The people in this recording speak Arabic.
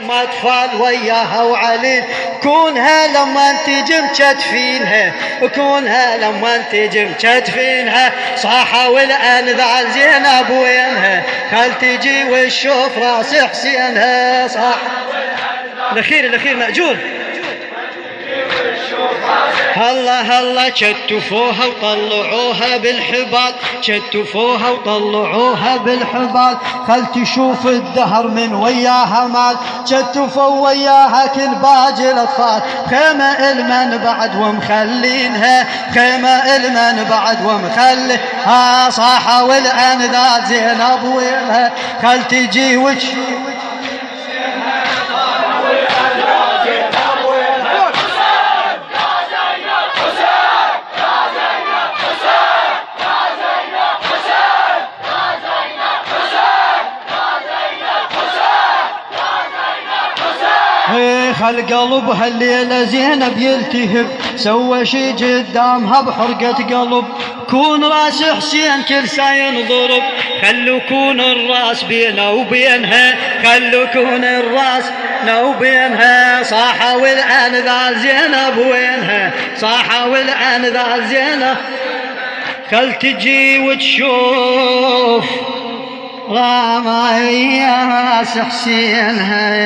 ما اطفال وياها وعلي كونها لما تجي مكتفينها كونها لما تجي مكتفينها صاحة والأنذال زينب وينها خل تجي وتشوف راس حسينها صاحة الأخير مأجور هلا كتفوها وطلعوها بالحبال كتفوها وطلعوها بالحبال خل تشوف الدهر من وياها مال كتفوا وياها كل باقي الاطفال خيمة المن بعد ومخلينها خيمة المن بعد ومخلينها صاحة والأنذال زينب وينها خل تجي وتشوف خل قلبها الليلة زينب يلتهب سوى شي قدامها بحرقة قلب كون راس حسين كل ساين ضرب خلوا كون الراس بينا وبينها خلوا كون الراس وبينها صاحة والأنذال زينب وينها صاحة والأنذال زينب خل تجي وتشوف راس حسينها